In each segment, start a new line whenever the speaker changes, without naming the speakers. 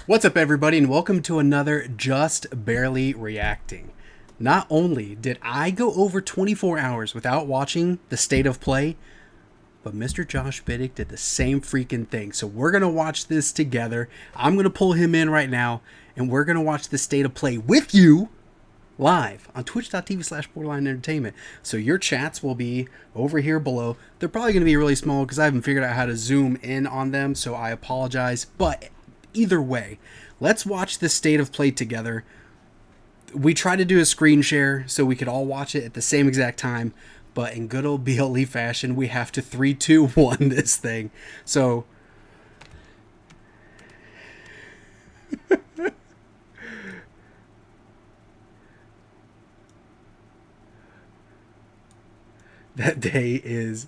What's up, everybody, and welcome to another Just Barely Reacting. Not only did I go over 24 hours without watching the State of Play, but Mr. Josh Biddick did the same freaking thing. So we're going to watch this together. I'm going to pull him in right now, and we're going to watch the State of Play with you live on twitch.tv/Borderline Entertainment. So your chats will be over here below. They're probably going to be really small because I haven't figured out how to zoom in on them, so I apologize. But either way, let's watch the State of Play together. We tried to do a screen share so we could all watch it at the same exact time, but in good old BLE fashion, we have to 3, 2, 1 this thing. So that day is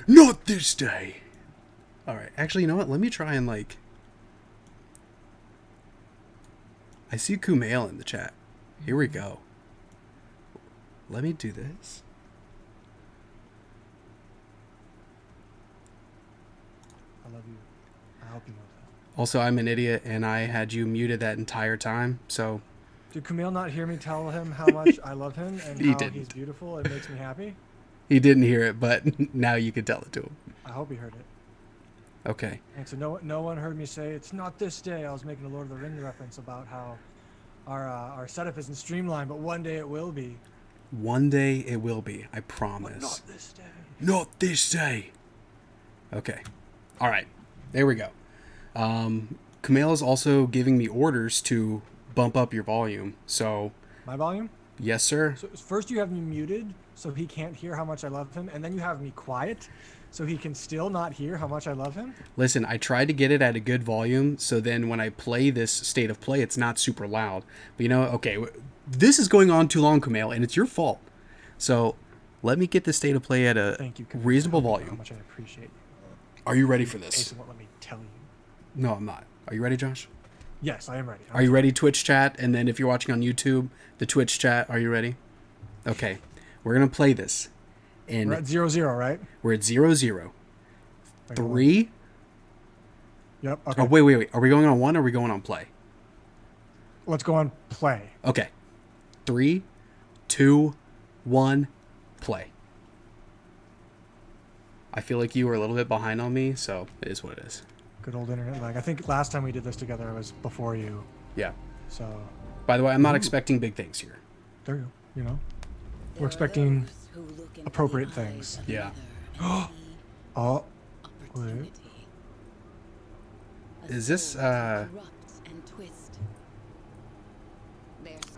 not this day. All right, actually, you know what? Let me try and I see Kumail in the chat. Here we go. Let me do this.
I love you. I hope you know that.
Also, I'm an idiot, and I had you muted that entire time, so...
Did Kumail not hear me tell him how much I love him and
He
how
didn't.
he's beautiful? It makes me happy.
He didn't hear it, but now you can tell it to him.
I hope he heard it.
Okay.
And so no one heard me say, it's not this day. I was making a Lord of the Rings reference about how our setup isn't streamlined, but one day it will be.
One day it will be, I
But
promise.
not this day.
Not this day. Okay. All right. There we go. Kumail is also giving me orders to bump up your volume. So,
My volume?
yes, sir.
So first you have me muted so he can't hear how much I love him, and then you have me quiet so he can still not hear how much I love him?
Listen, I tried to get it at a good volume, so then when I play this State of Play, it's not super loud. But you know, okay, this is going on too long, Kumail, and it's your fault. So let me get the State of Play at a
Thank you, Kumail.
reasonable
How
volume.
much I appreciate you.
Are you ready for this?
Jason won't let me tell you.
No, I'm not. Are you ready, Josh?
Yes, I am ready.
Are you ready, Twitch chat? And then if you're watching on YouTube, the Twitch chat, are you ready? Okay, we're going to play this. And
We're at 0-0, right?
we're at 0-0.
Wait,
3.
Yep. Okay.
Oh, wait. Are we going on 1 or are we going on play?
Let's go on play.
Okay. 3, 2, 1, play. I feel like you were a little bit behind on me, so it is what it is.
Good old internet lag. I think last time we did this together, I was before you.
Yeah.
So
By the way, I'm not expecting big things here.
there you go. You know, we're expecting appropriate things.
Yeah.
Oh, wait.
Is this,
I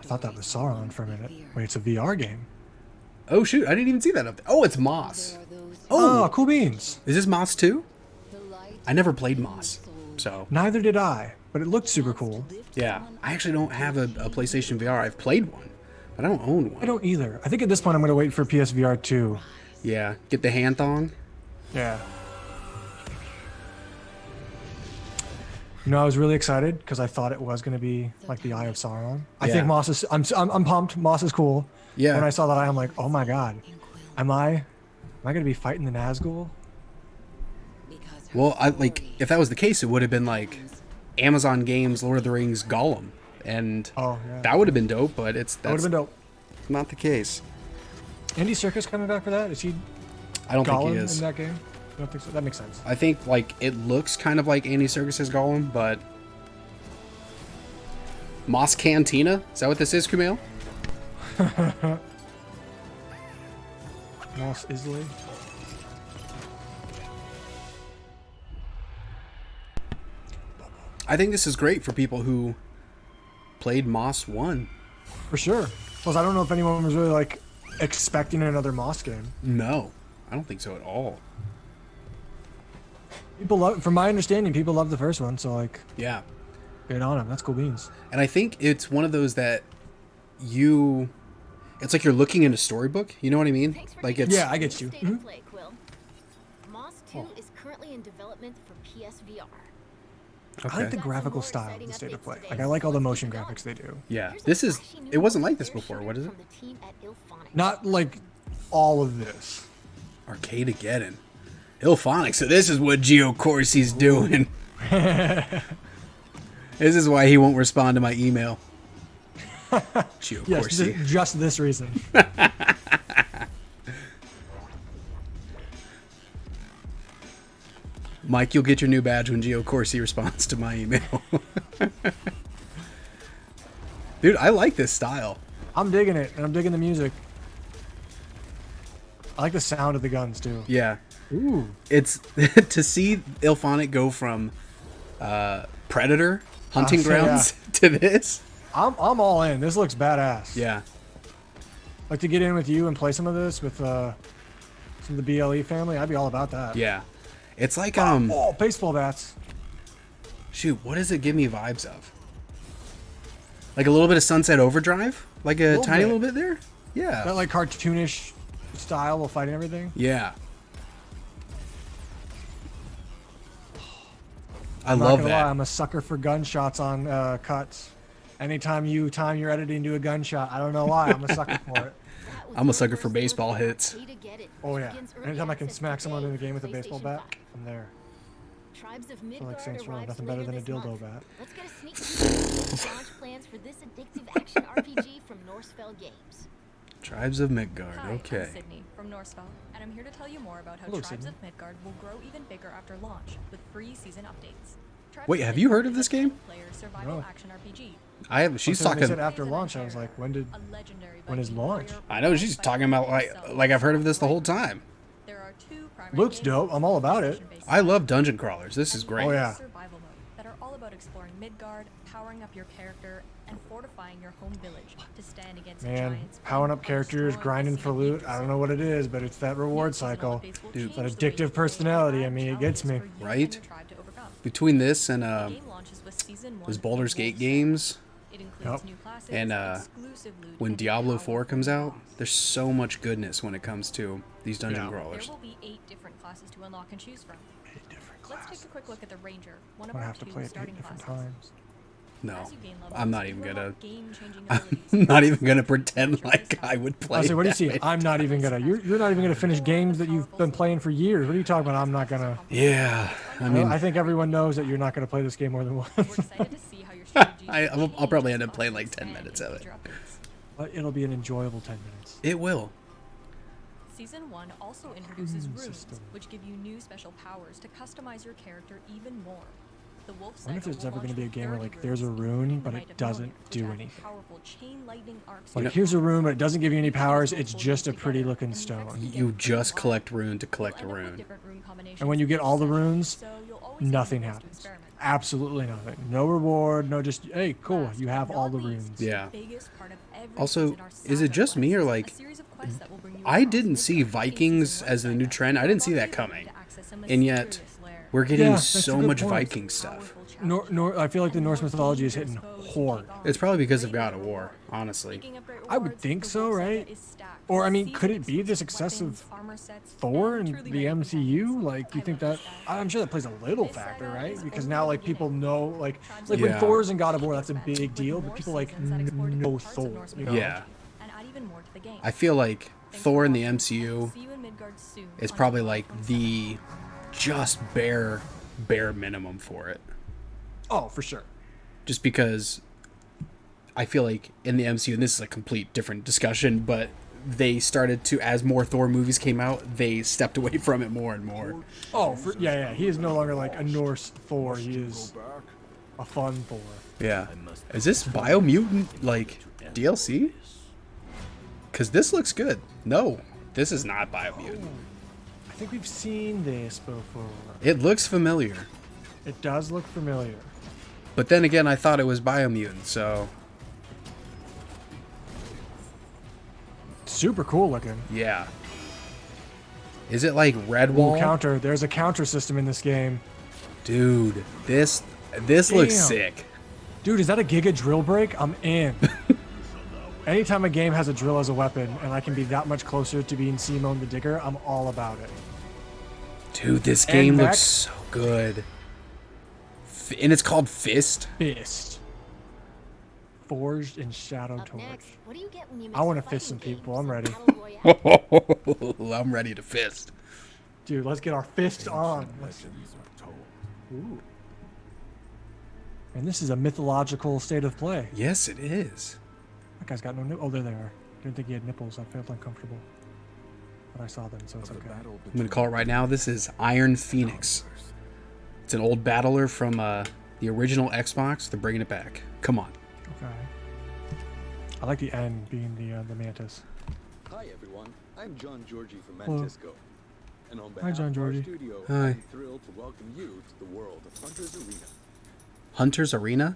thought that was Sauron for a minute. Wait, it's a VR game.
Oh, shoot. I didn't even see that up there. Oh, it's Moss.
Oh,
Oh,
cool beans.
is this Moss 2? I never played Moss, so...
Neither did I, but it looked super cool.
Yeah, I actually don't have a PlayStation VR. I've played one, but I don't own one.
I don't either. I think at this point I'm going to wait for PSVR 2.
Yeah, get the hand thong.
Yeah. You know, I was really excited because I thought it was going to be like the Eye of Sauron. I
Yeah.
think Moss is. I'm pumped. Moss is cool.
Yeah.
When I saw that eye, I'm like, oh my god, am I going to be fighting the Nazgul?
Well, if that was the case, it would have been like Amazon Games Lord of the Rings Gollum, and
Oh yeah.
that would have been dope. But
That would
that's
have been dope.
not the case.
Andy Serkis coming back for that? Is he
I don't think
Gollum
he
in
is.
that game? I don't think so. That makes sense.
I think it looks kind of like Andy Serkis's Gollum, but Moss Cantina. Is that what this is, Kumail?
Moss Isley.
I think this is great for people who played Moss 1.
For sure. Plus, I don't know if anyone was really like expecting another Moss game.
No, I don't think so at all.
People love, from my understanding, people love the first one. So like,
Yeah.
good on them. That's cool beans.
And I think it's one of those that it's like you're looking in a storybook. You know what I mean? Like it's
Yeah, I get you.
State of Play, Quill. Moss 2 is currently in development for PSVR.
I like the graphical style of the State of Play. Like I like all the motion graphics they do.
Yeah, it wasn't like this before. What is it?
Not like all of this.
Arcade-ageddon. Ilphonic, so this is what Geo Corsi's doing. This is why he won't respond to my email. Gio
Yes,
Corsi.
just this reason.
Mike, you'll get your new badge when Gio Corsi responds to my email. Dude, I like this style.
I'm digging it, and I'm digging the music. I like the sound of the guns too.
Yeah.
Ooh.
It's to see Ilphonic go from Predator hunting grounds to this.
I'm all in. This looks badass.
Yeah.
Like to get in with you and play some of this with some of the BLE family. I'd be all about that.
Yeah. It's like
Oh, baseball bats.
shoot, what does it give me vibes of? Like a little bit of Sunset Overdrive? Like a tiny little bit there? Yeah.
That like cartoonish style of fighting everything.
Yeah. I
I'm not
love
gonna
that.
lie, I'm a sucker for gunshots on cuts. Anytime you time your editing to a gunshot, I don't know why, I'm a sucker for it.
I'm a sucker for baseball hits.
Oh yeah. Anytime I can smack someone in the game with a baseball bat, I'm there.
Tribes of
I feel like
Midgard
Saints Row,
arrives
nothing better
later
than a
this
dildo
month.
bat.
Let's get a sneak peek at the launch plans for this addictive action RPG from Norsefell Games.
Tribes of Midgard.
Hi,
Okay.
I'm Sydney from Norsefell, and I'm here to tell you more about how
Hello,
Tribes
Sydney.
of Midgard will grow even bigger after launch with free season updates. Tribes
Wait,
of
have you
Midgard
heard of
is
this
a
game?
two-player survival
No.
action RPG.
I have. She's
So when they
talking.
said after launch, I was like, when
A legendary
when is
Viking
launch?
warrior
I know she's
by
talking about
himself.
like I've heard of this the whole time.
There are two primary
Looks
games
dope. I'm all about it.
PlayStation-based
I love dungeon crawlers. This is
and
great.
Oh, yeah.
survival mode that are all about exploring Midgard, powering up your character, and fortifying your home village to stand against
Man,
giants.
powering up
and
characters,
destroy
grinding
the
for
city
loot. I don't know what it is, but it's that reward cycle.
Dude.
That addictive personality, I mean, it gets me.
Right? Between this and those Baldur's Gate games,
Yep.
and when Diablo 4 comes out, there's so much goodness when it comes to these dungeon
Yeah.
crawlers.
There will be 8 different classes to unlock and choose from.
Different
Let's
class.
take a quick look at the Ranger, one
I'm
of
gonna
our
have to
2
play it 8
starting
different
classes.
times.
No,
As you gain levels,
I'm not
you
even
unlock
gonna.
game-changing
I'm
abilities.
not even gonna pretend like I would play.
I say, what do you see?
that.
I'm not even gonna. You're not even gonna finish games that you've been playing for years. What are you talking about? I'm not gonna.
Yeah, I
I
mean,
think everyone knows that you're not gonna play this game more than once.
We're excited to see how your strategies
I'll probably end up
change
playing
as
like 10
expand
minutes of it.
major updates.
But it'll be an enjoyable 10 minutes.
it will.
Season 1 also introduces runes,
system.
which give you new special powers to customize your character even more. The Wolf
I wonder if
Cycle
there's
will
ever
launch
gonna be a
with
game where
30
like there's a
runes,
rune,
including
but
the
it
Might of
doesn't
Mjolnir, which
do
add
anything.
powerful chain lightning arcs
Like
to
here's a
your
rune, but it doesn't give you any
weapons.
powers.
These
It's
will
just a
pull
pretty
together,
looking
and the effects
stone.
you get
You
will
just
vary.
collect rune to
You'll
collect a
end up with
rune.
different rune combinations
And when you get
each
all the
session,
runes,
so you'll always have
nothing
ways to
happens.
experiment.
Absolutely nothing. No reward. No just hey, cool.
Last
You
but
have all
not
the
least,
runes.
Yeah.
the biggest part of every
Also,
season are
is it
side
just me or
quests,
like
a series of quests that will bring you
I
across
didn't
Midgard.
see
In
Vikings
season
as the
one,
new trend. I didn't see that coming.
to access a
And yet,
mysterious lair.
we're getting
Yeah, that's a
so
good
much
point.
Viking stuff.
I feel like the Norse mythology is hitting hard.
It's probably because of God of War, honestly.
I would think so, right? Or, I mean, could it be the success of Thor and the MCU? Like, do you think that? I'm sure that plays a little factor, right? Because now, like, people know, like when
Yeah.
Thor's in God of War, that's a big deal. But people like know Thor. You know?
Yeah. I feel like Thor in the MCU is probably like the just bare minimum for it.
Oh, for sure.
Just because I feel like in the MCU, and this is a complete different discussion, but they started to, as more Thor movies came out, they stepped away from it more and more.
Oh, yeah. He is no longer like a Norse Thor. He is a fun Thor.
Yeah. Is this Biomutant, like, DLC? Because this looks good. No, this is not Biomutant.
I think we've seen this before.
It looks familiar.
It does look familiar.
But then again, I thought it was Biomutant, so
Super cool looking.
yeah. Is it like
Ooh,
Redwall?
counter. There's a counter system in this game.
Dude, this looks
Damn.
sick.
Dude, is that a Giga drill break? I'm in. Anytime a game has a drill as a weapon and I can be that much closer to being Simone the Digger, I'm all about it.
Dude, this
And
game
mech?
looks so good. And it's called Fist.
Fist. Forged in Shadow
Up
Torch.
next, what do you get when you mix
I wanna
fighting
fist some
games
people, I'm
and
ready.
battle royale?
I'm ready to fist.
Dude, let's get our fists on. Ooh. And this is a mythological state of play.
Yes, it is.
That guy's got no nipples. Oh, there they are. Didn't think he had nipples. I felt uncomfortable. But I saw them, so it's okay.
I'm going to call it right now. This is Iron Phoenix. It's an old battler from the original Xbox. They're bringing it back. Come on.
Okay. I like the N being the mantis.
Hi everyone, I'm John Georgie from
Hello.
Mantisco. And on
Hi,
behalf
John
of our
Georgie.
studio,
Hi.
I'm thrilled to welcome you to the world of Hunter's Arena.
Hunter's Arena?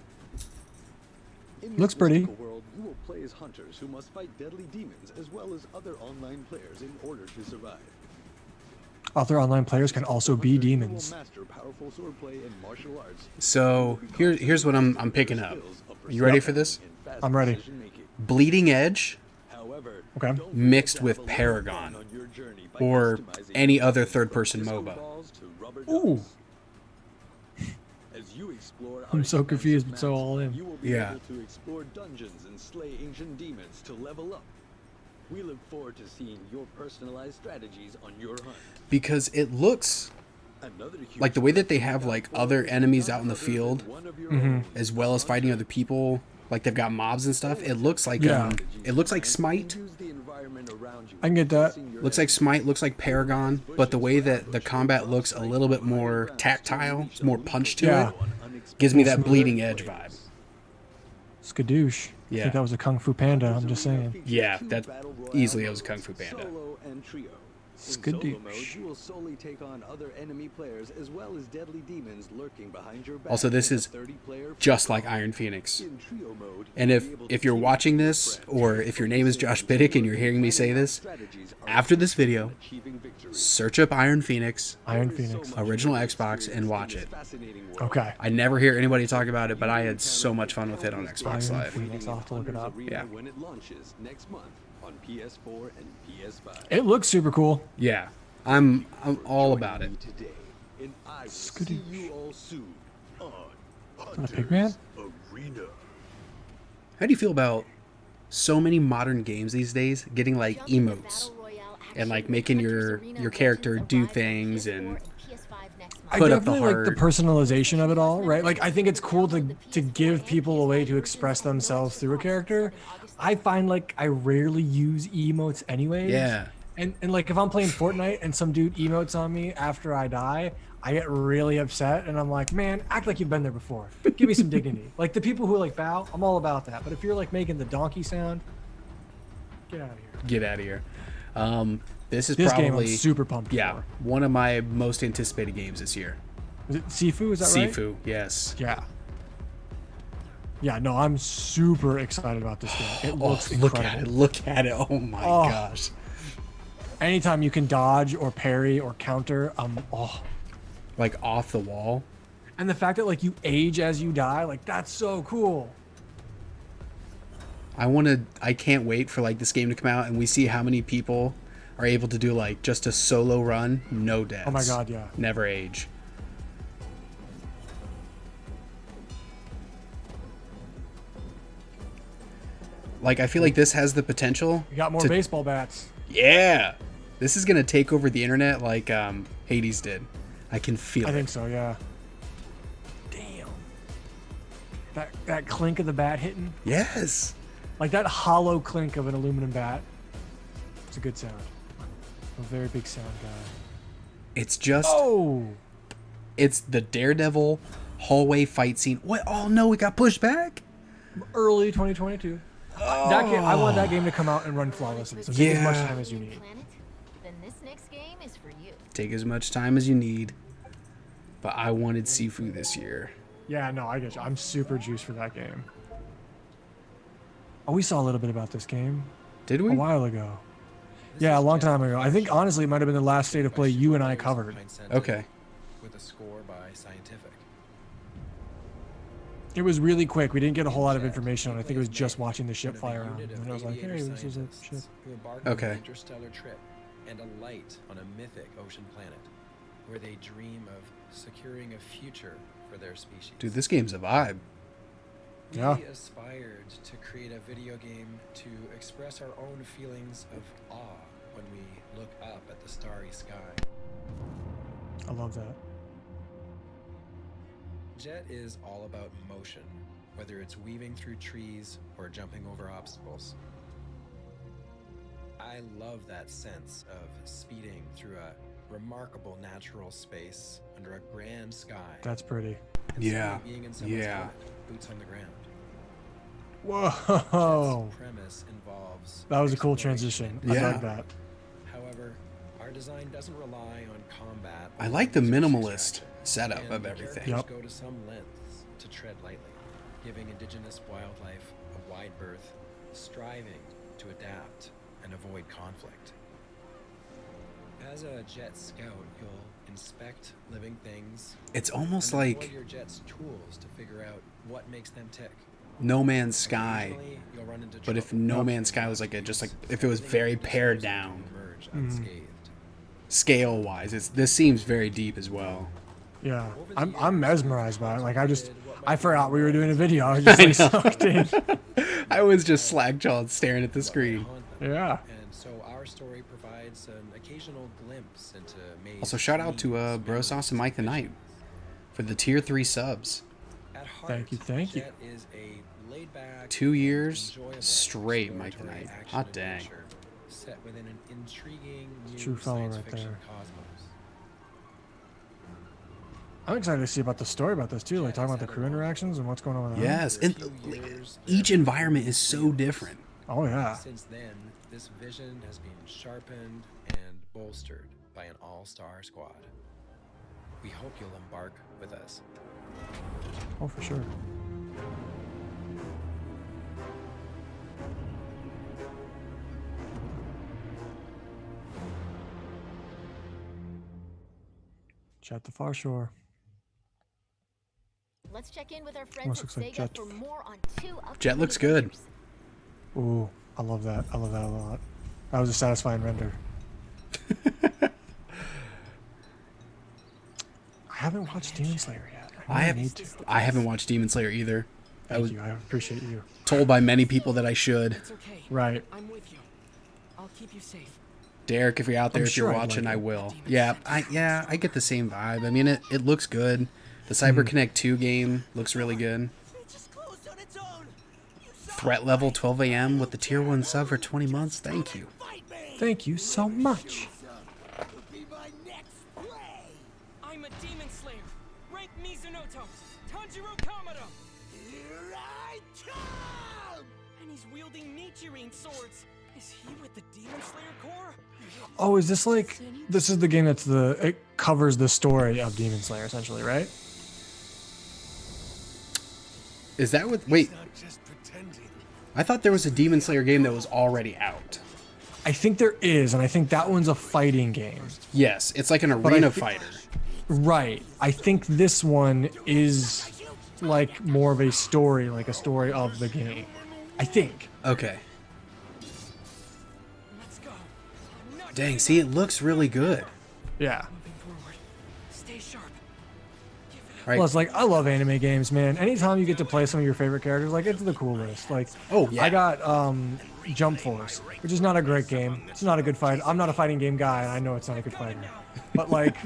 In
Looks
this
pretty.
mystical world, you will play as hunters who must fight deadly demons as well as other online players in order to survive.
Other online players can also be
Hunters will
demons.
master powerful swordplay and martial arts.
So here's what I'm picking up. Are you ready for this?
I'm ready.
Decision-making.
Bleeding Edge
However,
Okay.
don't
mixed
forget to
with
have a little
Paragon
fun on your journey by
or
customizing
any
your
other
weapons from
third-person
disco
MOBA.
balls to rubber
Ooh.
ducks. As you explore
I'm
our
so confused, but
expansive
so
maps,
all in.
You will be
Yeah.
able to explore dungeons and slay ancient demons to level up. We look forward to seeing your personalized strategies on your hunt.
because it looks
Another huge
like the way that they
threat
have
to
like
look
other
for is
enemies
none
out in the
other than
field,
one of your
Mhm.
own,
as well as fighting other people. Like they've got mobs and stuff. It looks like
Yeah.
it looks like Smite.
Use the environment around you,
I can get that.
placing your
Looks like Smite. Looks like Paragon. But the way that the combat looks a little bit more tactile, it's more punch to
Yeah.
it. Gives me that Bleeding Edge vibe.
Skadoosh. I
Yeah.
think that was a Kung Fu Panda. I'm just saying.
Yeah, that easily was a Kung Fu Panda.
Solo and trio. In
Skadoosh.
solo mode, you will solely take on other enemy players as well as deadly demons lurking behind your back.
Also, this
in a
is
30-player
just like Iron Phoenix.
In trio mode,
And
you'll
if
be able to
if you're
team
watching
with your
this,
friends,
or if your name is Josh Biddick and you're hearing me say this,
strategies are
after this video,
achieving victory.
search up Iron Phoenix,
Iron
There is so
Phoenix.
much
original
more
Xbox,
experience
and
in
watch
this
it.
fascinating world.
Okay.
I never hear anybody talk about it, but I had so much fun with it on Xbox
Iron
Live.
Phoenix. I'll have to look it up.
Yeah.
When it launches next month on PS4 and PS5.
It looks super cool.
Yeah, I'm all
Join
about it.
me today, and I will see
Skadoosh.
you all soon on
that a Pigman?
Arena.
How do you feel about so many modern games these days getting like
Jump into
emotes
Battle Royale
and
action
like
with
making
Hunter's
your
Arena
character
Legends
do
arrives on
things
PS4
and
PS5 next month.
I
put up the
definitely like the
heart.
personalization of it all, right? Like I think it's cool to give people a way to express themselves through a character. I find like I rarely use emotes anyways.
Yeah.
And like if I'm playing Fortnite and some dude emotes on me after I die, I get really upset and I'm like, man, act like you've been there before. Give me some dignity. Like the people who like bow, I'm all about that. But if you're like making the donkey sound, get out of here.
Get out of here. This is
This game I'm
probably
super pumped
yeah,
for.
one of my most anticipated games this year.
Is it Sifu? Is that right?
Sifu, yes.
Yeah. Yeah, no, I'm super excited about this game. It
Oh,
looks
look
incredible.
at it! Look at it! Oh my
Oh.
gosh!
Anytime you can dodge or parry or counter,
Like off the wall.
and the fact that like you age as you die, like that's so cool.
I can't wait for like this game to come out and we see how many people are able to do like just a solo run, no deaths.
Oh my God, yeah.
Never age. Like I feel like this has the potential.
You got more
to-
baseball bats.
Yeah. This is gonna take over the internet like Hades did. I can feel
I
it.
think so, yeah. Damn. That clink of the bat hitting,
Yes.
like that hollow clink of an aluminum bat. It's a good sound. I'm a very big sound guy.
It's just
Oh,
it's the Daredevil hallway fight scene. What? Oh no, it got pushed back.
early 2022. That game, I want that game to come out and run flawlessly. So take as much
Yeah.
time as you need.
Planet? Then this next game is for you.
Take as much time as you need. But I wanted Sifu this year.
Yeah, no, I get you. I'm super juiced for that game. Oh, we saw a little bit about this game
Did
a
we?
while ago. Yeah, a long time ago. I think honestly it might have been the last state of play you and I covered.
Okay.
With a score by Scientific.
It was really quick. We didn't get a whole lot of information on it. I think it was just watching the ship fly around. And I was like, hey, this is a ship.
Who embark
Okay.
on an interstellar trip and a light on a mythic ocean planet where they dream of securing a future for their species.
Dude, this game's a vibe.
Yeah.
We aspired to create a video game to express our own feelings of awe when we look up at the starry sky.
I love that.
Jet is all about motion, whether it's weaving through trees or jumping over obstacles. I love that sense of speeding through a remarkable natural space under a grand sky.
That's pretty.
And
Yeah,
suddenly being in someone's
yeah.
helmet, boots on the ground.
Whoa.
Jet's premise involves
That was a cool
exploration
transition.
and
I
Yeah.
dug that.
However, our design doesn't rely on combat.
I
or
like the
resource
minimalist
extraction.
setup
And
of
the
everything.
characters
Yep.
go to some lengths to tread lightly, giving indigenous wildlife a wide berth, striving to adapt and avoid conflict. As a jet scout, you'll inspect living things.
It's almost
and employ
like
your jet's tools to figure out what makes them tick.
No Man's Sky,
Occasionally, you'll run into
but if
trouble.
No Man's Sky was like just like if it was very pared down
Emerge unscathed.
scale wise, this seems very deep as well.
Yeah. I'm mesmerized by it. Like I forgot we were doing a video. I was just like sucked in.
I was just slack-jawed staring at the screen.
Haunt them.
Yeah.
And so our story provides an occasional glimpse into May's
Also, shout out to
dreams,
Bro Sauce and
memories,
Mike the Knight
visions.
for the tier 3 subs.
At heart,
Thank you, thank you.
Jet is a laid-back,
2 years
enjoyable
straight, Mike the
exploratory
Knight.
action
Hot dang.
adventure set within an intriguing new
True fellow
science
right
fiction
there.
cosmos.
I'm excited to see about the story about this too. Like talking about the crew interactions and what's going on with them.
Yes,
For a
and
few years,
each
there
environment
have
is
been
so
clues.
different.
Oh yeah.
Since then, this vision has been sharpened and bolstered by an all-star squad. We hope you'll embark with us.
Oh, for sure. Chat the far shore.
Let's check in with our
Almost
friends
looks
at
like
Sega
Jet.
for more on 2 upcoming
Jet looks good.
adventures.
Ooh, I love that. I love that a lot. That was a satisfying render. I haven't watched Demon Slayer yet. I really need to.
I haven't watched Demon Slayer either. I
Thank
was
you. I appreciate you.
told by many people that I should.
It's okay.
Right.
I'm with you. I'll keep you safe.
Derek, if you're out there,
I'm
if you're
sure I'd
watching,
like
I
it.
will. Yeah, I get the same vibe. I mean, it looks good. The CyberConnect 2 game looks really good. Threat level 12 AM with the tier 1 sub for 20 months. Thank you.
Thank you so much.
I'm a demon slayer. Rank Mizunoto. Tanjiro Kamado. Here I come! And he's wielding Nichirin swords. Is he with the Demon Slayer Corps?
Oh, is this like this is the game that's it covers the story of Demon Slayer essentially, right?
Is that what? Wait. I thought there was a Demon Slayer game that was already out.
I think there is, and I think that one's a fighting game.
Yes, it's like an
I
arena
thi-
fighter.
Right. I think this one is like more of a story, like a story of the game. I think.
Okay.
Let's go. I'm not
Dang,
giving
see,
up.
it looks really good.
Yeah.
Moving forward. Stay sharp. Give it up.
Right?
Plus, like, I love anime games, man. Anytime you get to play some of your favorite characters, like, it's the coolest. Like,
Oh, yeah.
I got Jump Force, which is not a great game. It's not a good fight. I'm not a fighting game guy, and I know it's not a good fighter. But, like,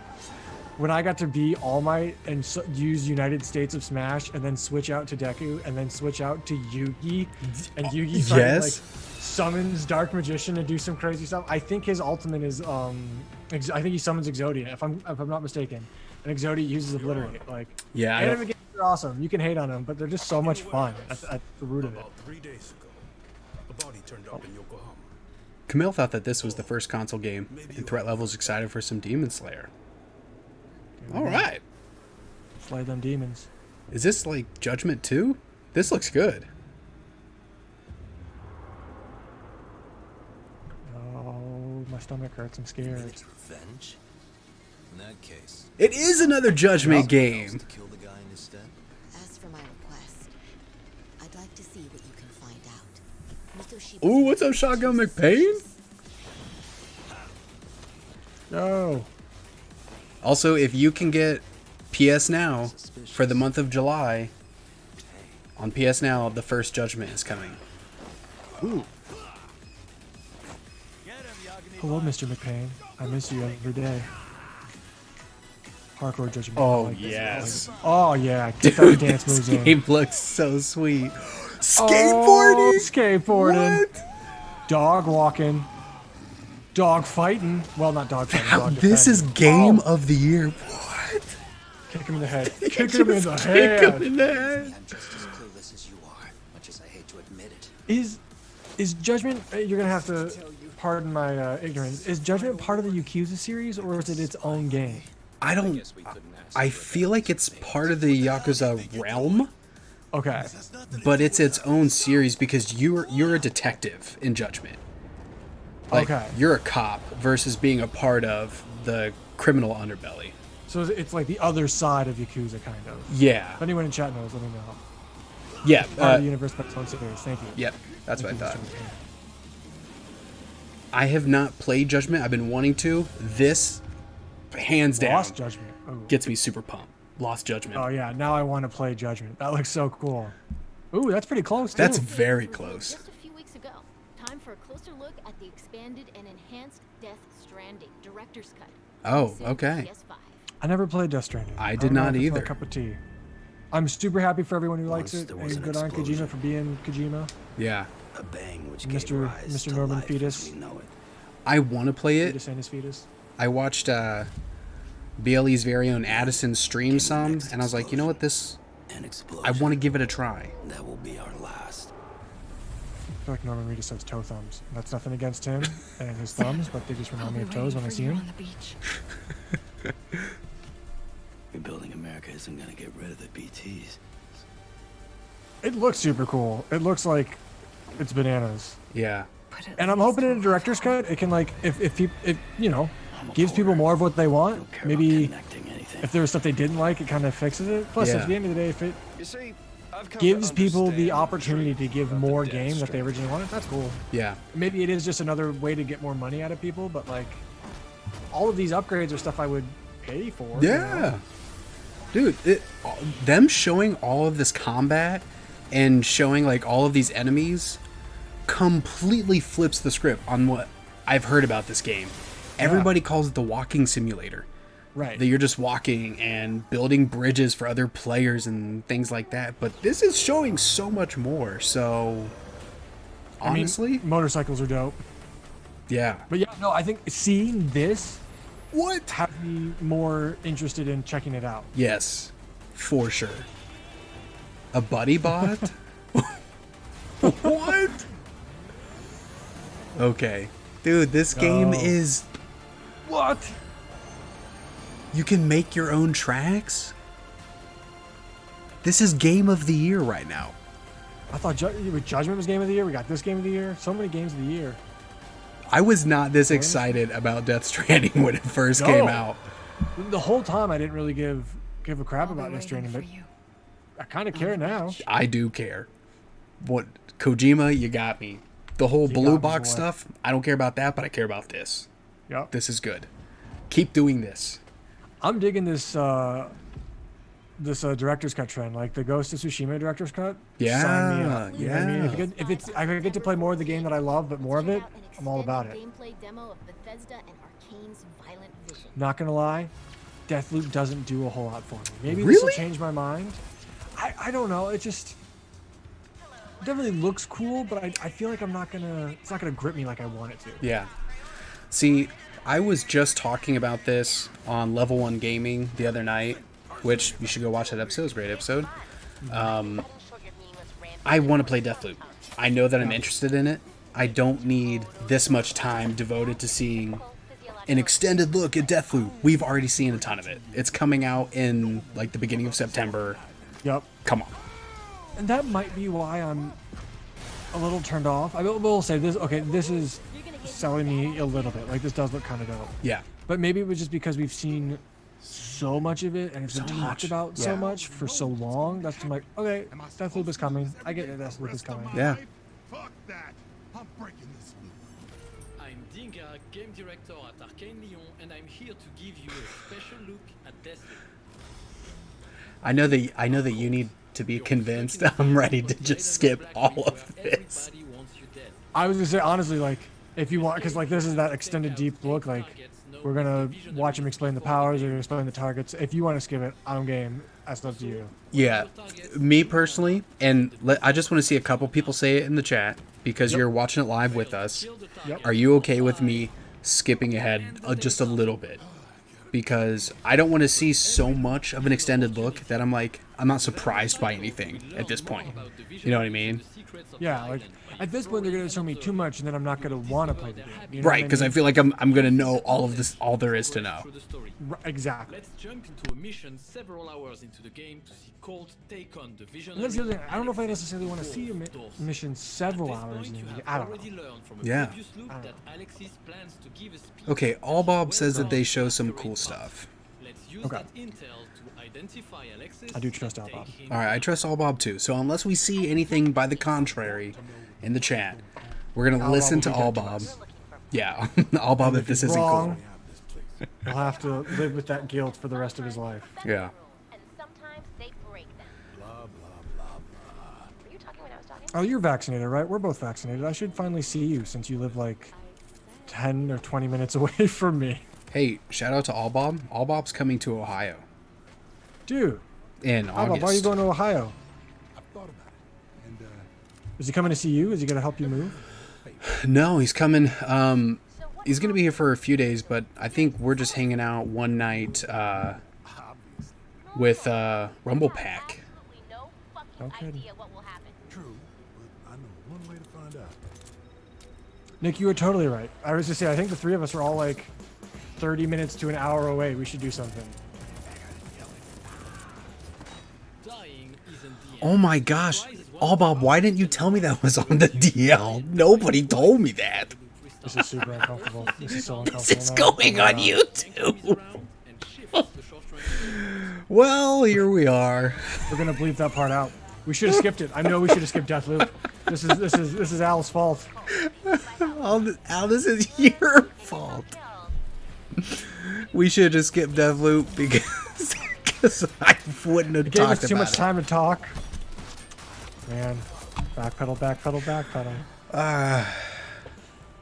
when I got to be All Might and use United States of Smash, and then switch out to Deku, and then switch out to Yugi, and Yugi fucking,
Yes.
like, summons Dark Magician and do some crazy stuff. I think his ultimate is, I think he summons Exodia, if I'm not mistaken. And Exodia uses Obliterate. Like,
Yeah, I
anime
don't-
games are awesome. You can hate on them, but they're just so much fun at the root of it.
About 3 days ago, a body turned up in Yokohama.
Camille thought that this was the first console game, and Threat Level's excited for some Demon Slayer. All right.
Slay them demons.
Is this like Judgment 2? This looks good.
Oh, my stomach hurts. I'm scared.
It's revenge? In that case,
It is another Judgment game.
to kill the guy instead?
As for my request, I'd like to see what you can find out. Mitoshiba's
Ooh, what's up, Shotgun McPain?
No.
Also, if you can get PS Now for the month of July, on PS Now, the first Judgment is coming. Ooh.
Hello, Mr. McPain. I miss you every day. Hardcore Judgment.
Oh,
I like this.
yes.
Oh yeah, get that
Dude,
dance
this
moves in.
game looks so sweet.
Oh,
Skateboarding.
skateboarding.
What?
Dog walking. Dog fighting. Well, not dog fighting. Dog
This is
defending.
game of the year. What?
Kick him in the head.
You
Kick him in the
just kick him
head.
in the head.
I'm just as clueless as you are, much as I hate to admit it.
Is Judgment? You're gonna have to pardon my ignorance. Is Judgment part of the Yakuza series, or is it its own game?
I don't. I feel like it's part of the Yakuza realm,
Okay.
but it's its own series because you're a detective in Judgment. Like,
Okay.
you're a cop versus being a part of the criminal underbelly.
So it's like the other side of Yakuza, kind of.
Yeah.
If anyone in chat knows, let me know.
Yeah.
Part of the universe, but its own series. Thank you.
Yep. That's what I
Thank
thought.
you, Mr. McCain.
I have not played Judgment. I've been wanting to. This, hands down,
Lost Judgment. Ooh.
gets me super pumped. Lost Judgment.
Oh yeah, now I want to play Judgment. That looks so cool. Ooh, that's pretty close.
That's
too.
very close.
Just a few weeks ago. Time for a closer look at the expanded and enhanced Death Stranding director's cut.
Oh,
Soon
okay.
PS5.
I never played Death Stranding.
I did
don't know
not
if it's my
either.
cup of tea. I'm super happy for everyone who likes
Once
it.
there was
And
an
good on Kojima
explosion.
for being Kojima.
Yeah.
A bang which
Mr.
gave rise
Mr.
to
Norman
life
Fetus.
as we know it.
I want to play it.
Fetus and his fetus.
I watched BLE's very own Addison stream some, and I was like, you know what, this,
An explosion.
I want to give it a try.
That will be our last.
I feel like Norman Reedus says toe thumbs. That's nothing against him and his thumbs, but they just remind me of toes when I see him.
on the beach.
Rebuilding America isn't gonna get rid of the BTs.
It looks super cool. It looks like it's bananas.
Yeah.
And I'm hoping in a director's cut, it can like, if you know, gives people more of what they want.
Don't care
Maybe
about connecting anything.
if there was stuff they didn't like, it kind of fixes it. Plus,
Yeah.
at the end of the day, if it
You see, I've come to
gives people
understand
the opportunity to
truth
give
about the
more
Death
game that they
Stranding.
originally wanted, that's cool.
Yeah.
Maybe it is just another way to get more money out of people, but like, all of these upgrades are stuff I would pay for. you
Yeah.
know?
Dude, them showing all of this combat and showing like all of these enemies completely flips the script on what I've heard about this game. Everybody calls it the walking simulator.
Right.
That you're just walking and building bridges for other players and things like that. But this is showing so much more. So honestly,
I mean, motorcycles are dope.
yeah.
But yeah, no, I think seeing this
What?
have me more interested in checking it out.
Yes, for sure. A buddy bot? What? Okay. Dude, this game
Oh.
is...
What?
You can make your own tracks? This is game of the year right now.
I thought Judgment was game of the year. We got this game of the year. So many games of the year.
I was not this excited about Death Stranding when it first came
No.
out.
The whole time I didn't really give a crap
I'll be
about Death
waiting
Stranding,
for
but
you.
I kind of care now.
I do care. What, Kojima, you got me. The whole
You
blue
got me,
box
boy.
stuff, I don't care about that, but I care about this.
Yep.
This is good. Keep doing this.
I'm digging this director's cut trend, like the Ghost of Tsushima director's cut.
Yeah,
Sign me up. You know what I mean?
yeah.
If I get to play more of the game that I love, but more of it,
Check out an
I'm all about it.
extended gameplay demo of Bethesda and Arcane's Violent Vision.
Not gonna lie, Deathloop doesn't do a whole lot for me. Maybe this will
Really?
change my mind. I don't know. It definitely looks cool, but I feel like it's not gonna grip me like I want it to.
Yeah. See, I was just talking about this on Level 1 Gaming the other night, which you should go watch that episode. It's a great episode. I want to play Deathloop. I know that I'm interested in it. I don't need this much time devoted to seeing an extended look at Deathloop. We've already seen a ton of it. It's coming out in like the beginning of September.
Yep.
Come on.
And that might be why I'm a little turned off. I will say this. Okay, this is selling me a little bit. Like, this does look kind of dope.
Yeah.
But maybe it was just because we've seen so much of it and it's been
So
talked
much.
about so
Yeah.
much for so long. That's I'm like, okay, Deathloop is coming. I get it. Deathloop is coming.
Yeah.
Fuck that. I'm breaking this loop.
I'm Dinga, game director at Arcane Lyon, and I'm here to give you a special look at Deathloop.
I know that you need to be convinced. I'm ready to just skip all of this.
Everybody wants you dead.
I was gonna say honestly, like, if you want, because like this is that extended deep look, like, We're gonna watch him explain the powers. We're gonna explain the targets. If you want to skip it, I'm game. That's up to you.
Yeah, me personally, and I just want to see a couple people say it in the chat because you're watching it live with us. Are you okay with me skipping ahead just a little bit? Because I don't want to see so much of an extended look that I'm not surprised by anything at this point. You know what I mean?
Yeah, like at this point they're gonna show me too much, and then I'm not gonna want to play the game. You know
Right, because I feel like I'm gonna know all of this, all there is to know.
Exactly.
Let's jump into a mission several hours into the game to see Colt take on the Visionary.
And that's the other thing. I don't know if I necessarily want to see a mission several hours in. I don't know.
Yeah. Okay, All Bob says that they show some cool stuff.
Okay. I do trust All Bob.
All right, I trust All Bob too. So unless we see anything by the contrary in the chat, we're gonna listen to All Bob. Yeah, All Bob. If this isn't cool,
he'll have to live with that guilt for the rest of his life.
Yeah.
Oh, you're vaccinated, right? We're both vaccinated. I should finally see you since you live like 10 or 20 minutes away from me.
Hey, shout out to All Bob. All Bob's coming to Ohio.
Dude.
In August.
Why are you going to Ohio? Is he coming to see you? Is he going to help you move?
No, he's coming. He's going to be here for a few days, but I think we're just hanging out one night with Rumble Pack.
Okay. Nick, you were totally right. I was just saying, I think the three of us are all like 30 minutes to an hour away. We should do something.
Oh my gosh. All Bob, why didn't you tell me that was on the DL? Nobody told me that.
This is super uncomfortable. This is so uncomfortable.
This is going on YouTube. Well, here we are.
We're gonna bleep that part out. We should have skipped it. I know we should have skipped Deathloop. This is Al's fault.
Al, this is your fault. We should have just skipped Deathloop because I wouldn't have
it gave
talked
us too
about
much
it.
time to talk. Man, backpedal, backpedal, backpedal.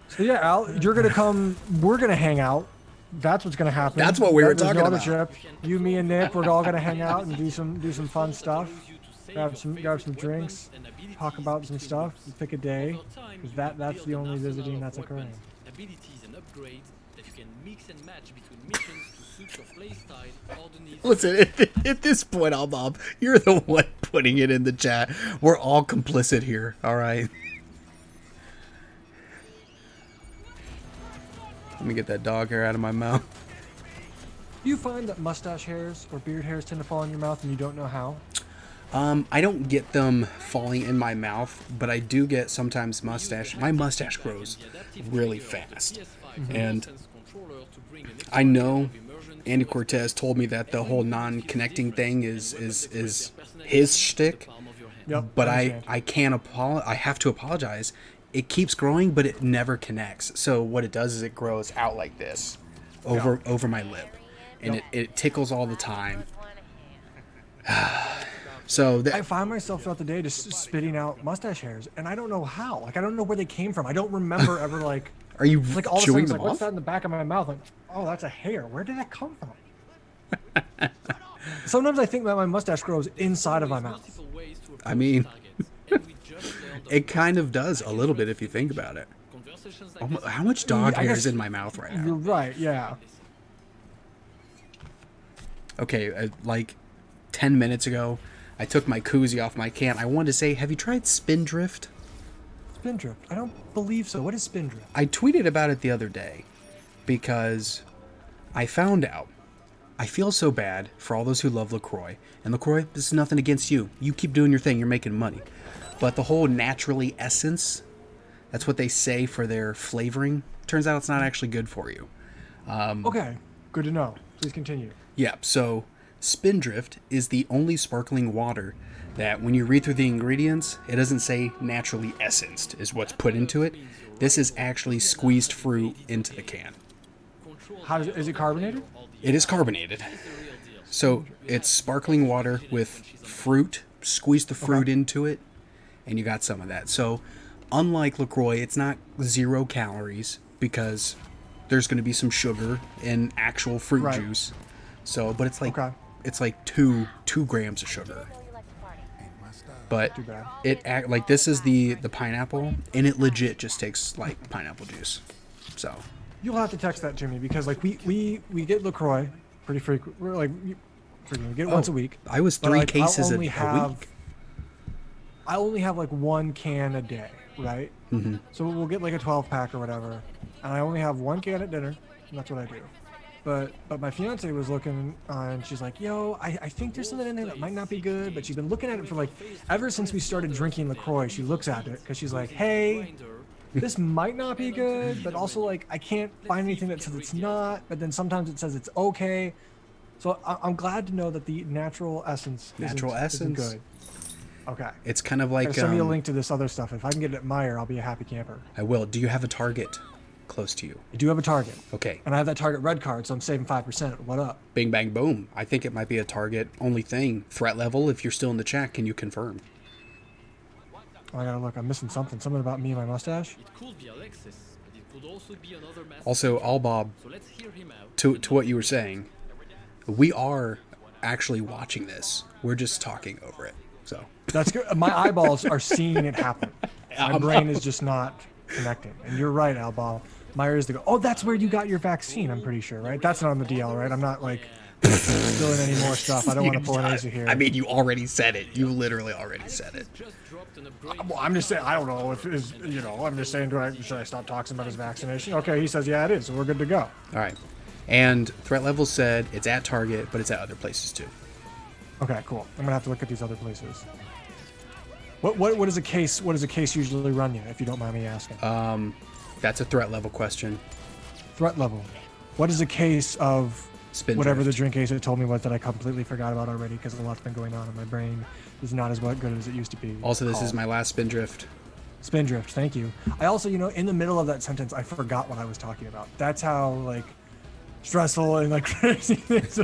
So yeah, Al, you're gonna come. We're gonna hang out. That's what's gonna happen.
That's what we were talking
about.
about.
Trip. You, me, and Nick, we're all gonna hang out and do some fun stuff. Grab some drinks, talk about some stuff, pick a day. Because that's the only visiting that's occurring.
Listen, at this point, All Bob, you're the one putting it in the chat. We're all complicit here, all right? Let me get that dog hair out of my mouth.
Do you find that mustache hairs or beard hairs tend to fall in your mouth and you don't know how?
I don't get them falling in my mouth, but I do get sometimes mustache. My mustache grows really fast. And I know Andy Cortez told me that the whole non-connecting thing is his shtick.
Yep,
but I can't I have to apologize. It keeps growing, but it never connects. So what it does is it grows out like this over my lip. And it tickles all the time. So
I find myself throughout the day just spitting out mustache hairs, and I don't know how. Like, I don't know where they came from. I don't remember ever like.
Are you
like all of a
chewing
sudden,
them
like,
off?
what's that in the back of my mouth? Like, oh, that's a hair. Where did that come from? Sometimes I think that my mustache grows inside of my mouth.
I mean, it kind of does a little bit if you think about it. How much dog hair is in my mouth right now?
You're right. Yeah.
Okay, like 10 minutes ago, I took my koozie off my can. I wanted to say, have you tried Spindrift?
Spindrift? I don't believe so. What is Spindrift?
I tweeted about it the other day because I found out. I feel so bad for all those who love LaCroix. And LaCroix, this is nothing against you. You keep doing your thing. You're making money. But the whole naturally essence, that's what they say for their flavoring. Turns out it's not actually good for you.
Okay, good to know. Please continue.
Yeah, so Spindrift is the only sparkling water that when you read through the ingredients, it doesn't say naturally essenced is what's put into it. This is actually squeezed fruit into the can.
Is it carbonated?
It is carbonated. So it's sparkling water with fruit, squeeze the fruit into it, and you got some of that. So unlike LaCroix, it's not 0 calories because there's going to be some sugar and actual fruit juice. So, but it's like it's like 2 grams of sugar. But like this is the pineapple, and it legit just tastes like pineapple juice. So
you'll have to text that to me because like we get LaCroix pretty frequent. We're like we get it once a week.
I was 3 cases a week.
I only have like 1 can a day, right?
Mm-hmm.
So we'll get like a 12-pack or whatever, and I only have 1 can at dinner, and that's what I do. But my fiance was looking, and she's like, "Yo, I think there's something in there that might not be good." But she's been looking at it for like ever since we started drinking LaCroix. She looks at it because she's like, "Hey, this might not be good, but also like I can't find anything that says it's not. But then sometimes it says it's okay." So I'm glad to know that the natural essence isn't good. Okay.
It's kind of like
send me a link to this other stuff. If I can get it at Meijer, I'll be a happy camper.
I will. Do you have a Target close to you?
I do have a Target.
Okay.
And I have that Target red card, so I'm saving 5%. What up?
Bing, bang, boom. I think it might be a Target only thing. Threat level, if you're still in the chat, can you confirm?
Oh, I gotta look. I'm missing something. Something about me and my mustache?
It could be Alexis, but it could also be another master.
Also, Bob,
so let's hear him out.
To what you were saying, we are actually watching this. We're just talking over it. So
that's good. My eyeballs are seeing it happen. My brain is just not connecting. And you're right, Albal. Meijer is the go. Oh, that's where you got your vaccine. I'm pretty sure, right? That's not on the DL, right? I'm not like spilling any more stuff. I don't want to pull an Asa here.
I mean, you already said it. You literally already said it.
Well, I'm just saying. I don't know if is I'm just saying. Should I stop talking about his vaccination? Okay, he says yeah, it is. So we're good to go.
All right. And threat level said it's at Target, but it's at other places too.
Okay, cool. I'm gonna have to look at these other places. What is a case? What does a case usually run you, if you don't mind me asking?
That's a threat level question.
Threat level. What is a case of whatever the drink Asa told me was that I completely forgot about already because a lot's been going on and my brain is not as good as it used to be.
Also, this is my last Spindrift.
Spindrift, thank you. I also, in the middle of that sentence, I forgot what I was talking about. That's how like stressful and like crazy it is.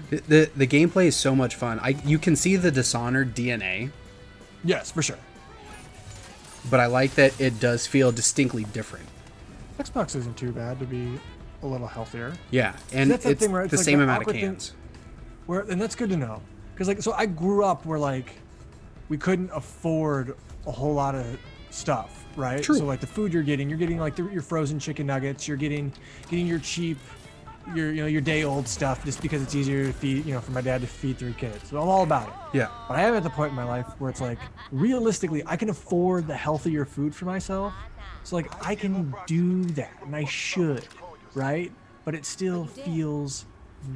The gameplay is so much fun. You can see the Dishonored DNA.
Yes, for sure.
But I like that it does feel distinctly different.
Xbox isn't too bad to be a little healthier.
Yeah, and it's
thing where it's
the
like
same
that
amount of
awkward
cans.
And that's good to know. Because like, so I grew up where like we couldn't afford a whole lot of stuff, right?
True.
So like the food you're getting like your frozen chicken nuggets, you're getting your cheap, your day old stuff just because it's easier to feed, for my dad to feed 3 kids. So I'm all about it.
Yeah.
But I am at the point in my life where it's like realistically I can afford the healthier food for myself. So like I can do that and I should, right? But it still feels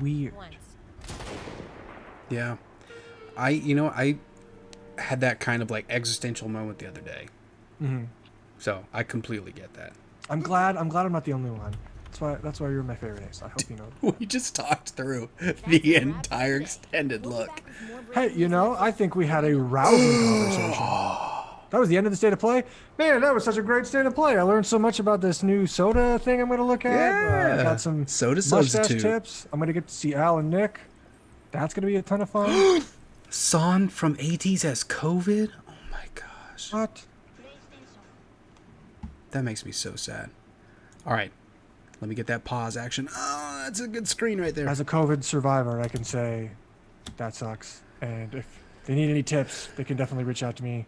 weird.
Yeah. I had that kind of like existential moment the other day.
Mm-hmm.
So I completely get that.
I'm glad I'm not the only one. That's why you're my favorite Ace. I hope you know.
We just talked through the entire extended look.
Hey, I think we had a rousing conversation. That was the end of the state of play. Man, that was such a great state of play. I learned so much about this new soda thing I'm going to look at.
Yeah.
I got some
soda
mustache
substitute
tips. I'm going to get to see Al and Nick. That's going to be a ton of fun.
Son from 80s has COVID? Oh my gosh.
What?
That makes me so sad. All right. Let me get that pause action. Oh, that's a good screen right there.
As a COVID survivor, I can say that sucks. And if they need any tips, they can definitely reach out to me.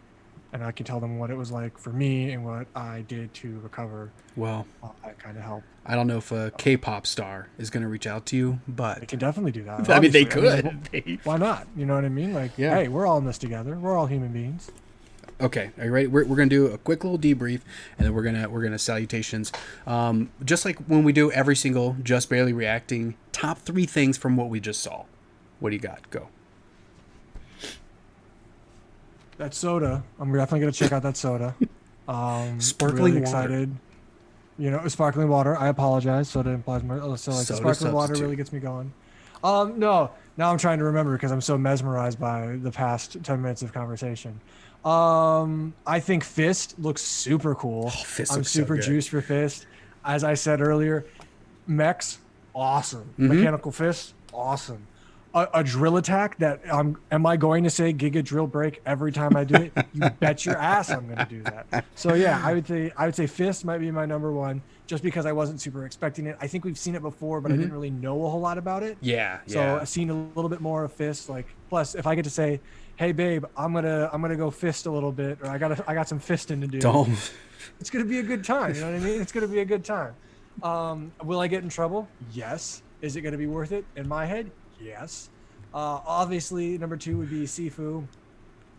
And I can tell them what it was like for me and what I did to recover.
Well,
that kind of helped.
I don't know if a K-pop star is going to reach out to you, but...
They can definitely do that.
I mean, they could.
Why not? You know what I mean? Like,
yeah.
Hey, we're all in this together. We're all human beings.
Okay, are you ready? We're gonna do a quick little debrief, and then we're gonna salutations. Just like when we do every single Just Barely Reacting, top 3 things from what we just saw. What do you got? Go.
That soda. I'm definitely gonna check out that soda.
Sparkling
really
water.
Excited. Sparkling water. I apologize. Soda implies more. So like the sparkling water really gets me going. No. Now I'm trying to remember because I'm so mesmerized by the past 10 minutes of conversation. I think Fist looks super cool. I'm super juiced for Fist. As I said earlier, mechs, awesome.
Mm-hmm.
Mechanical Fist, awesome. a drill attack that am I going to say Giga Drill Break every time I do it? You bet your ass I'm going to do that. So yeah, I would say Fist might be my number one, just because I wasn't super expecting it. I think we've seen it before, but I didn't really know a whole lot about it.
Yeah.
So I've seen a little bit more of Fist. Like, plus if I get to say, hey babe, I'm gonna go fist a little bit, or I got some fisting to do.
Don't.
It's gonna be a good time. You know what I mean? It's gonna be a good time. Will I get in trouble? Yes. Is it gonna be worth it? In my head, yes. Obviously, number 2 would be Sifu.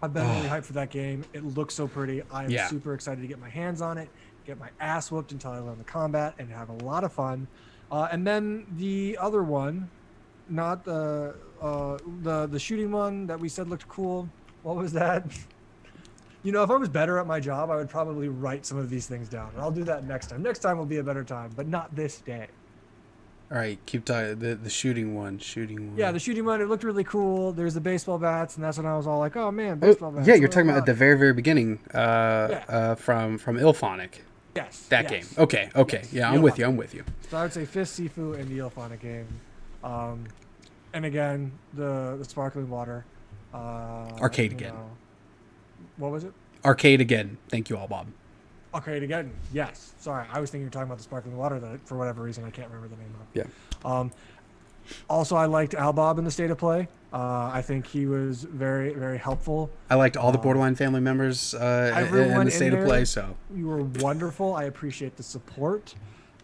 I've been really hyped for that game. It looks so pretty. I am super excited to get my hands on it, get my ass whooped until I learn the combat, and have a lot of fun. And then the other one, not the shooting one that we said looked cool. What was that? You know, if I was better at my job, I would probably write some of these things down. And I'll do that next time. Next time will be a better time, but not this day.
All right, keep talking. The shooting one.
Yeah, the shooting one. It looked really cool. There's the baseball bats, and that's when I was all like, "Oh man, baseball bats!"
Yeah, you're talking about at the very, very beginning. From Ilphonic.
Yes.
That game. Okay. Yeah, I'm with you.
So I would say Fist, Sifu, and the Ilphonic game. And again, the sparkling water.
Arcade again.
What was it?
Arcade again. Thank you all, Bob.
Arcade again. Yes. Sorry, I was thinking you were talking about the sparkling water that, for whatever reason, I can't remember the name of.
Yeah.
Also, I liked Al Bob in the State of Play. I think he was very, very helpful.
I liked all the Borderline family members in the State of Play. So
you were wonderful. I appreciate the support.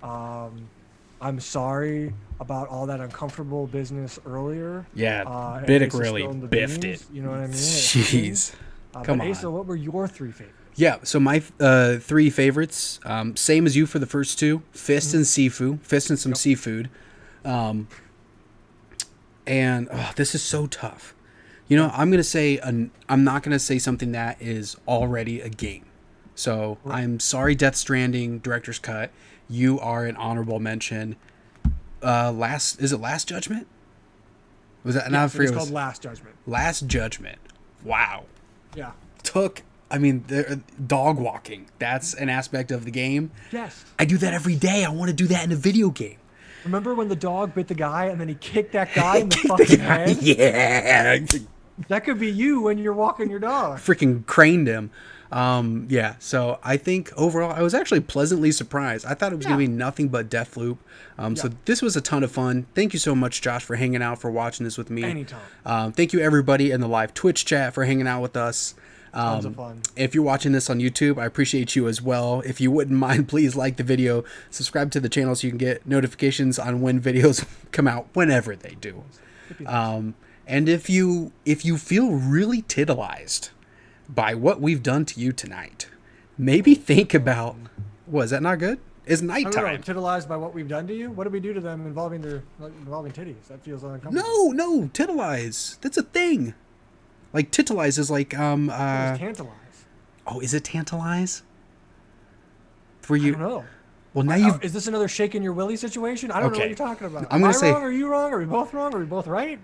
I'm sorry about all that uncomfortable business earlier.
Yeah, Biddick really biffed it.
You know what I mean?
Jeez. Come on.
Asa, what were your 3 favorites?
Yeah, so my 3 favorites, same as you for the first 2, Fist and Sifu, Fist and some seafood. And this is so tough. You know, I'm not going to say something that is already a game. So I'm sorry, Death Stranding, Director's Cut. You are an honorable mention. Is it Last Judgment? Was that?
Yes, it's called Last Judgment.
Last Judgment. Wow.
Yeah.
The dog walking. That's an aspect of the game.
Yes.
I do that every day. I want to do that in a video game.
Remember when the dog bit the guy and then he kicked that guy in the fucking head?
Yeah.
That could be you when you're walking your dog.
Freaking craned him. Yeah, so I think overall I was actually pleasantly surprised. I thought it was going to be nothing but Deathloop. So this was a ton of fun. Thank you so much, Josh, for hanging out, for watching this with me.
Anytime.
Thank you, everybody in the live Twitch chat, for hanging out with us.
Tons of fun.
If you're watching this on YouTube, I appreciate you as well. If you wouldn't mind, please like the video, subscribe to the channel so you can get notifications on when videos come out, whenever they do. And if you feel really titillized by what we've done to you tonight, maybe think about, is that not good? It's nighttime.
I don't know, titillized by what we've done to you? What did we do to them involving titties? That feels uncomfortable.
No, titillise. That's a thing. Like titillise is like
tantalize.
Oh, is it tantalize?
I don't know.
Well, now
is this another shaking your willy situation? I don't know what you're talking about.
I'm gonna say,
wrong? Are you wrong? Are we both wrong? Are we both right?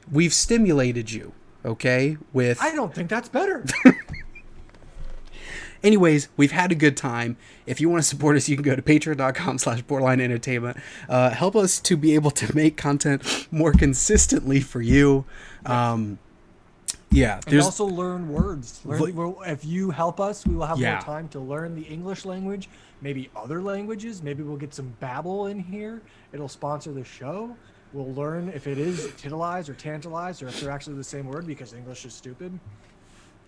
We've stimulated you, okay?
I don't think that's better.
Anyways, we've had a good time. If you want to support us, you can go to patreon.com/Borderline Entertainment. Help us to be able to make content more consistently for you. Yeah,
and also learn words. If you help us, we will have more time to learn the English language, maybe other languages. Maybe we'll get some Babel in here. It'll sponsor the show. We'll learn if it is titillized or tantalized, or if they're actually the same word, because English is stupid.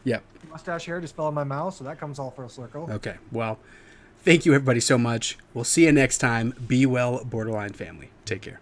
Yep.
Mustache hair just fell on my mouth, so that comes all full circle.
Okay, well, thank you everybody so much. We'll see you next time. Be well, Borderline family. Take care.